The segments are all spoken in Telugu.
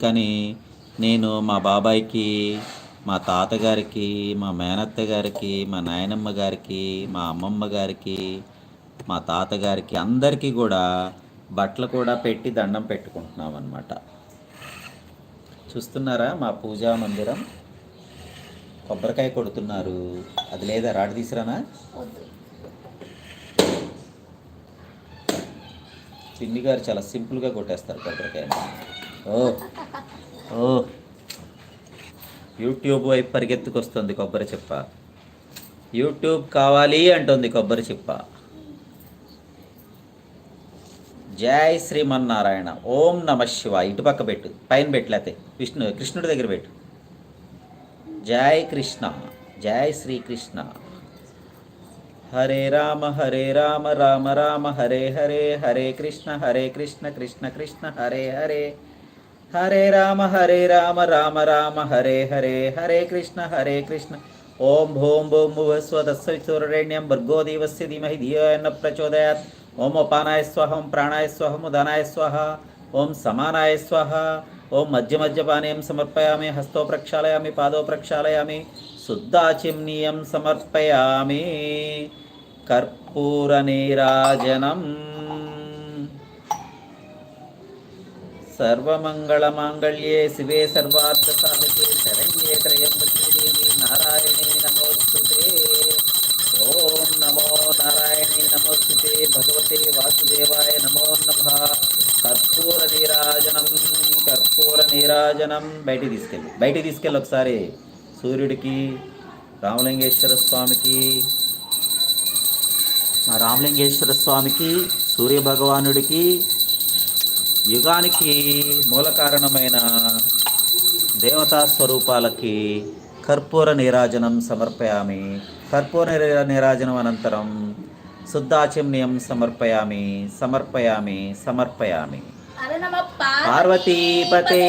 కానీ నేను మా బాబాయ్కి, మా తాతగారికి, మా మేనత్త గారికి, మా నాయనమ్మ గారికి, మా అమ్మమ్మ గారికి, మా తాతగారికి అందరికీ కూడా బట్టలు కూడా పెట్టి దండం పెట్టుకుంటున్నాం అన్నమాట. చూస్తున్నారా మా పూజా మందిరం? కొబ్బరికాయ కొడుతున్నారు. అది లేదా రాడు తీసురానా? పిన్ని గారు చాలా సింపుల్గా కొట్టేస్తారు కొబ్బరికాయ. ఓ ఓ యూట్యూబ్ వైపు పరిగెత్తుకొస్తుంది కొబ్బరి చిప్ప. యూట్యూబ్ కావాలి అంటుంది కొబ్బరి చిప్ప. జై శ్రీమన్నారాయణ. ఓం నమ శివ. ఇటు పక్క పెట్టు, పైన పెట్టలేతే కృష్ణుడి దగ్గర పెట్టు. జై కృష్ణ, జై శ్రీకృష్ణ. హరే రామ రామ రామ హరే హరే, హరే కృష్ణ కృష్ణ కృష్ణ హరే హరే. హరే రామ రామ రామ హరే హరే, హరే కృష్ణ ఓం భూం భూం భువస్వతస్సవితుర్వరేణ్యం భర్గో దేవస్య ధీమహి ధియో యో ప్రచోదయాత్. ఓం అపానాయ స్వహ, ఓం ప్రాణాయ స్వహ, ఓం ఉదానాయ స్వహ, ఓం సమానాయ స్వహ. ఓం మధ్య మధ్యపానీయం సమర్పయామి, హస్తో ప్రక్షాళయామి, పాదో ప్రక్షాళయామి, శుద్ధాచిమ్నీయం సమర్పయామి. కర్పూర నీరాజనం. సర్వమంగళమాంగళ్యే శివే సర్వార్థసాధకే శరణ్యే త్రయంబకే దేవి నారాయణీ నమోస్తుతే. ఓం నమో నారాయణీ నమోస్తుతే. భగవతే వాసుదేవాయ నమో నమః. కర్పూర నీరాజనం, కర్పూర నీరాజనం. బయటికి తీసుకెళ్ళి ఒకసారి సూర్యుడికి, రామలింగేశ్వర స్వామికి, మా రామలింగేశ్వర స్వామికి, సూర్యభగవానుడికి, యుగానికి మూల కారణమైన దేవతా స్వరూపాలకి కర్పూర నీరాజనం సమర్పయామి. కర్పూర నీరాజనం అనంతరం శుద్ధాచమ్యం సమర్పయామి, సమర్పయామి, సమర్పయామి. పార్వతీపతే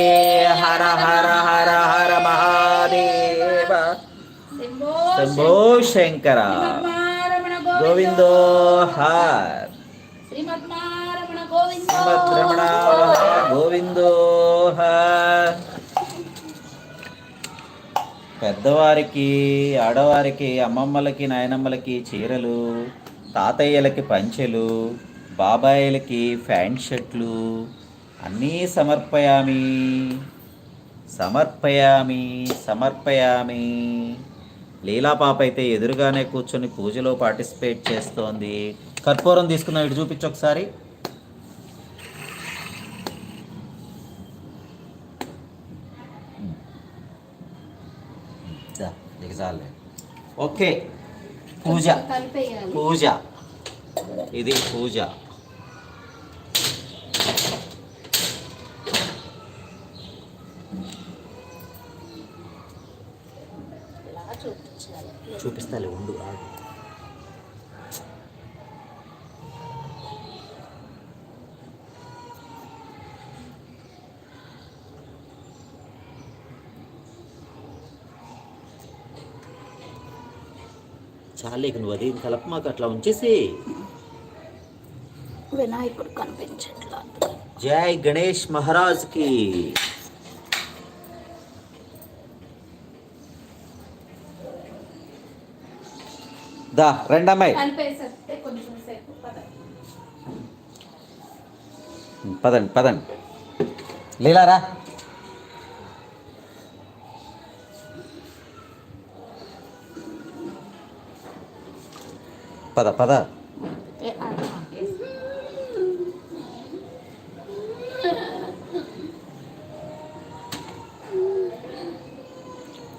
హర హర హర హర మహాదేవ. శంభో శంకర. గోవిందో హర్. శ్రీమద్రమణ గోవిందో హర్. పెద్దవారికి, ఆడవారికి, అమ్మమ్మలకి, నాయనమ్మలకి చీరలు, తాతయ్యలకి పంచెలు, బాబాయిలకి ప్యాంట్ షర్ట్లు అన్నీ సమర్పయామి, సమర్పయామి, సమర్పయామి. లీలాపాప అయితే ఎదురుగానే కూర్చొని పూజలో పార్టిసిపేట్ చేస్తోంది. కర్పూరం తీసుకుందాం, ఇటు చూపించు ఒకసారి. ఓకే, పూజ పూజ, ఇది పూజ. చూపిస్తాలే ఉండు. చాలేక నువ్వు అది కలపమాకు, అట్లా ఉంచేసి. వినాయకుడు కనిపించట్లా. జై గణేష్ మహారాజ్ కి. దా రెండమ్మాయి, పదండి పదండి. లీలారా. పద పద.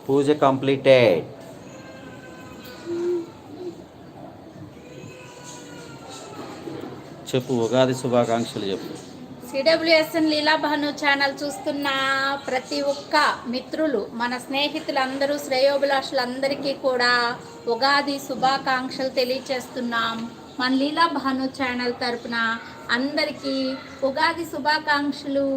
పూజ కంప్లీటెడ్. చెప్పు, ఉగాది శుభాకాంక్షలు చెప్పు. సిడబ్ల్యూఎస్ఎన్ లీలా భాను ఛానల్ చూస్తున్న ప్రతి ఒక్క మిత్రులు, మన స్నేహితులందరూ, శ్రేయోభిలాషులందరికీ కూడా ఉగాది శుభాకాంక్షలు తెలియచేస్తున్నాం. మన లీలా భాను ఛానల్ తరపున అందరికీ ఉగాది శుభాకాంక్షలు.